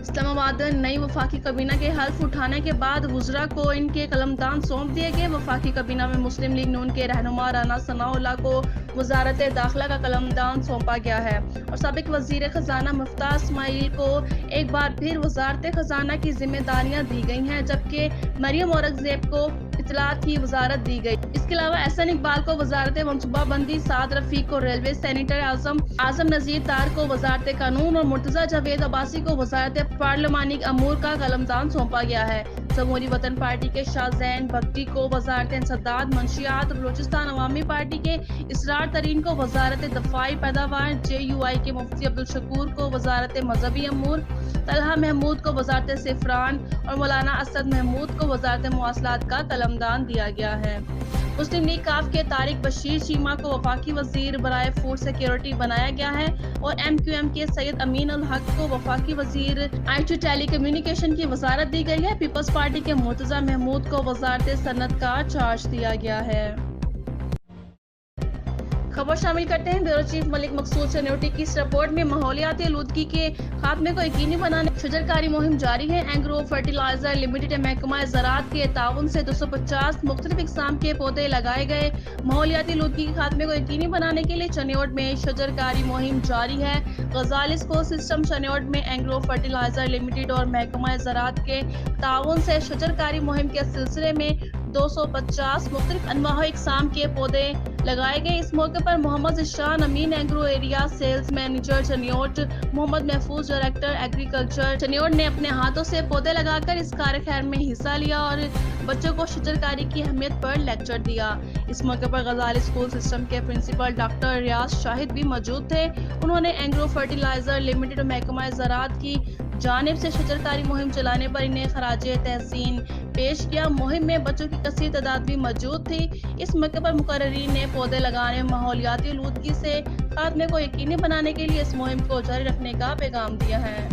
اسلام آباد نئی وفاقی کابینہ کے حلف اٹھانے کے بعد وزراء کو ان کے قلمدان سونپ دیے گئے۔ وفاقی کابینہ میں مسلم لیگ نون کے رہنما رانا ثناء اللہ کو وزارت داخلہ کا قلمدان سونپا گیا ہے اور سابق وزیر خزانہ مفتاح اسماعیل کو ایک بار پھر وزارت خزانہ کی ذمہ داریاں دی گئی ہیں، جبکہ مریم اورنگزیب کو اطلاعات کی وزارت دی گئی۔ اس کے علاوہ احسن اقبال کو وزارت منصوبہ بندی، سعد رفیق کو ریلوے، سینیٹر اعظم نذیر تار کو وزارت قانون اور مرتضیٰ جاوید عباسی کو وزارت پارلیمانی امور کا قلمدان سونپا گیا ہے۔ جمہوری وطن پارٹی کے شاہ زین بگٹی کو وزارت انسداد منشیات، بلوچستان عوامی پارٹی کے اسرار ترین کو وزارت دفاعی پیداوار، JUI کے مفتی عبدالشکور کو وزارت مذہبی امور، طلحہ محمود کو وزارت زعفران اور مولانا اسد محمود کو وزارت مواصلات کا قلمدان دیا گیا ہے۔ مسلم لیگ کاف کے طارق بشیر چیمہ کو وفاقی وزیر برائے فوڈ سیکیورٹی بنایا گیا ہے اور MQM کے سید امین الحق کو وفاقی وزیر IT ٹیلی کمیونیکیشن کی وزارت دی گئی ہے۔ پیپلز پارٹی کے مرتضیٰ محمود کو وزارت صنعت کا چارج دیا گیا ہے۔ خبر شامل کرتے ہیں بیورو چیف ملک مقصود سینیورٹی کی اس رپورٹ میں ماحولیاتی آلودگی کے خاتمے کو یقینی بنانے شجرکاری مہم جاری ہے۔ اینگرو فرٹیلائزر لمیٹڈ محکمہ زراعت کے تعاون سے 250 مختلف اقسام کے پودے لگائے گئے۔ ماحولیاتی آلودگی کے خاتمے کو یقینی بنانے کے لیے چنیوٹ میں شجرکاری مہم جاری ہے۔ غزال اسکو سسٹم چنیوٹ میں اینگرو فرٹیلائزر لمیٹڈ اور محکمہ زراعت کے تعاون سے شجرکاری مہم کے سلسلے میں 250 مختلف انواع و اقسام کے پودے لگائے گئے۔ اس موقع پر Muhammad Zeeshan Amin Engro area sales manager Chiniot, Muhammad Mahfooz director agriculture Chiniot نے اپنے ہاتھوں سے پودے لگا کر اس کار خیر میں حصہ لیا اور بچوں کو شجرکاری کی اہمیت پر لیکچر دیا۔ اس موقع پر غزال اسکول سسٹم کے پرنسپل ڈاکٹر ریاض شاہد بھی موجود تھے۔ انہوں نے اینگرو فرٹیلائزر لمیٹڈ اور محکمہ زراعت کی جانب سے شجرکاری مہم چلانے پر انہیں خراج تحسین پیش کیا۔ مہم میں بچوں کی کثیر تعداد بھی موجود تھی۔ اس موقع پر مقررین نے پودے لگانے، ماحولیاتی آلودگی سے خاتمے کو یقینی بنانے کے لیے اس مہم کو جاری رکھنے کا پیغام دیا ہے۔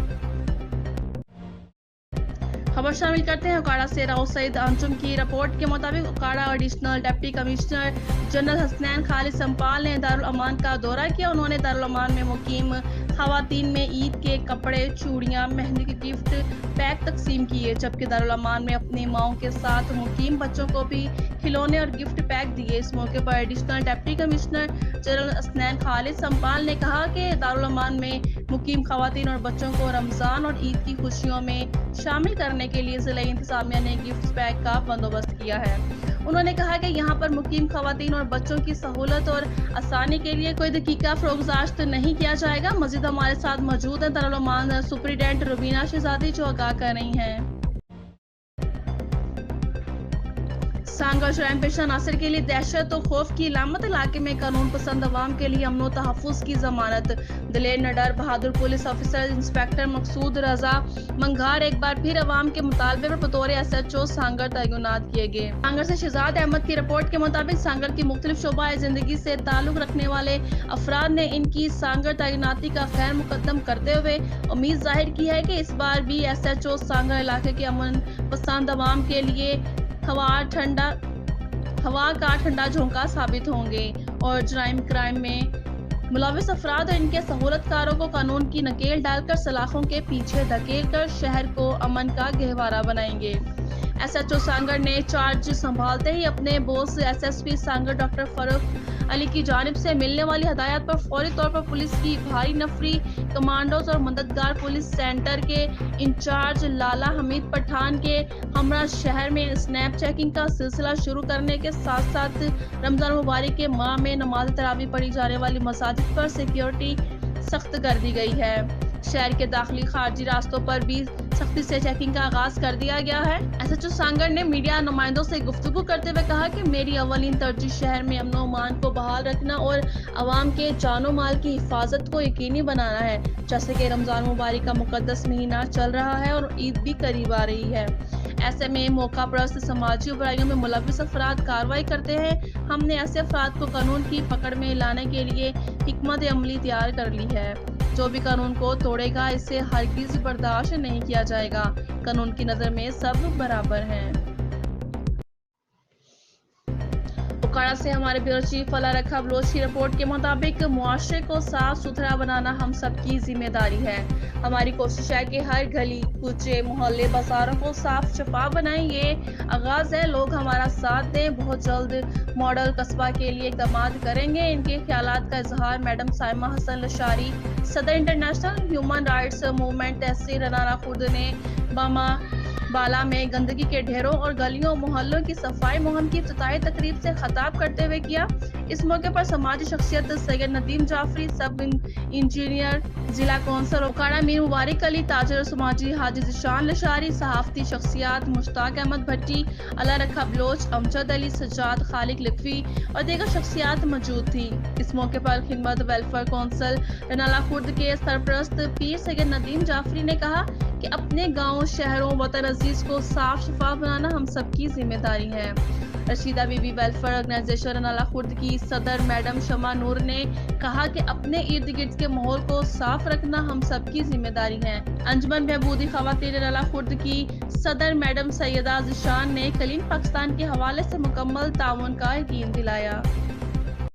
خبر شامل کرتے ہیں اکاڑا سے راؤ سعید انجم کی رپورٹ کے مطابق Okara additional deputy commissioner general Hasnain Khalid Sampal نے دارالامان کا دورہ کیا۔ انہوں نے دارالامان میں مقیم خواتین میں عید کے کپڑے، چوڑیاں، مہندی کے گفٹ پیک تقسیم کیے، جبکہ دارالامان میں اپنی ماؤں کے ساتھ مقیم بچوں کو بھی کھلونے اور گفٹ پیک دیے۔ اس موقع پر additional deputy commissioner general Hasnain Khalid Sampal نے کہا کہ دارالامان میں مقیم خواتین اور بچوں کو رمضان اور عید کی خوشیوں میں شامل کرنے کے لیے ضلعی انتظامیہ نے گفٹ پیک کا بندوبست کیا ہے۔ انہوں نے کہا کہ یہاں پر مقیم خواتین اور بچوں کی سہولت اور آسانی کے لیے کوئی دقیقہ فروگزاشت نہیں کیا جائے گا۔ مزید ہمارے ساتھ موجود ہیں دارالامان سپرنٹینڈنٹ روبینہ شہزادی جو آگاہ کر رہی ہیں۔ سانگڑ جرائم پیشہ عناصر کے لیے دہشت و خوف کی علامت، علاقے میں قانون پسند عوام کے لیے امن و تحفظ کی ضمانت۔ دلیر نڈر بہادر پولیس آفیسر انسپکٹر مقصود رضا منگھار ایک بار پھر عوام کے مطالبے پر بطور SHO سانگڑ تعینات کیے گئے۔ سانگڑ سے شہزاد احمد کی رپورٹ کے مطابق سانگڑ کی مختلف شعبہ زندگی سے تعلق رکھنے والے افراد نے ان کی سانگڑ تعیناتی کا خیر مقدم کرتے ہوئے امید ظاہر کی ہے کہ اس بار بھی SHO سانگڑ علاقے کے امن پسند عوام کے لیے ہوا کا ٹھنڈا جھونکا ثابت ہوں گے اور کرائم میں ملوث افراد اور ان کے سہولت کاروں کو قانون کی نکیل ڈال کر سلاخوں کے پیچھے دھکیل کر شہر کو امن کا گہوارہ بنائیں گے۔ SHO سانگڑ نے چارج سنبھالتے ہی اپنے باس SSP سانگڑ ڈاکٹر فاروق علی کی جانب سے ملنے والی ہدایات پر فوری طور پر پولیس کی بھاری نفری کمانڈوز اور مددگار پولیس سینٹر کے انچارج لالا حمید پٹھان کے ہمراہ شہر میں سنیپ چیکنگ کا سلسلہ شروع کرنے کے ساتھ ساتھ رمضان مبارک کے ماہ میں نماز تراویح پڑھی جانے والی مساجد پر سیکیورٹی سخت کر دی گئی ہے۔ شہر کے داخلی خارجی راستوں پر بھی سختی سے چیکنگ کا آغاز کر دیا گیا ہے۔ SHO سانگڑ نے میڈیا نمائندوں سے گفتگو کرتے ہوئے کہا کہ میری اولین ترجیح شہر میں امن و امان کو بحال رکھنا اور عوام کے جان و مال کی حفاظت کو یقینی بنانا ہے۔ جیسے کہ رمضان مبارک کا مقدس مہینہ چل رہا ہے اور عید بھی قریب آ رہی ہے، ایسے میں موقع پرست سماجی برائیوں میں ملوث افراد کارروائی کرتے ہیں۔ ہم نے ایسے افراد کو قانون کی پکڑ میں لانے کے لیے حکمت عملی تیار کر لی ہے۔ جو بھی قانون کو توڑے گا اسے ہرگز برداشت نہیں کیا جائے گا۔ قانون کی نظر میں سب برابر ہیں۔ اوکاڑا سے ہمارے بیورو چیف فلاح رکھا بلوچ کی رپورٹ کے مطابق معاشرے کو صاف ستھرا بنانا ہم سب کی ذمہ داری ہے۔ ہماری کوشش ہے کہ ہر گلی کوچے محلے بازاروں کو صاف شفاف بنائیں۔ یہ آغاز ہے، لوگ ہمارا ساتھ دیں، بہت جلد ماڈل قصبہ کے لیے اقدامات کریں گے۔ ان کے خیالات کا اظہار میڈم سائمہ حسن لشاری، صدر انٹرنیشنل ہیومن رائٹس موومنٹ تحصیل رنالہ خورد نے بالا میں گندگی کے ڈھیروں اور گلیوں محلوں کی صفائی مہم کی افتتاحی تقریب سے خطاب کرتے ہوئے کیا۔ اس موقع پر سماجی شخصیت سید ندیم جعفری، سب انجینئر ضلع کونسل اوکاڑا میر مبارک علی، تاجر سماجی حاجی ذیشان لشاری، صحافتی شخصیات مشتاق احمد بھٹی، اللہ رکھا بلوچ، امجد علی، سجاد، خالق لکھوی اور دیگر شخصیات موجود تھیں۔ اس موقع پر خدمت ویلفیئر کونسل رنالہ خورد کے سرپرست پیر سید ندیم جعفری نے کہا کہ اپنے گاؤں، شہروں، وطن عزیز کو صاف شفاف بنانا ہم سب کی ذمہ داری ہے۔ Rashida Bibi welfare organisation Renala Khurd کی صدر میڈم شمع نور نے کہا کہ اپنے ارد گرد کے ماحول کو صاف رکھنا ہم سب کی ذمہ داری ہے۔ انجمن بہبودی خواتین رنالہ خورد کی صدر میڈم سیدہ ذیشان نے کلین پاکستان کے حوالے سے مکمل تعاون کا یقین دلایا۔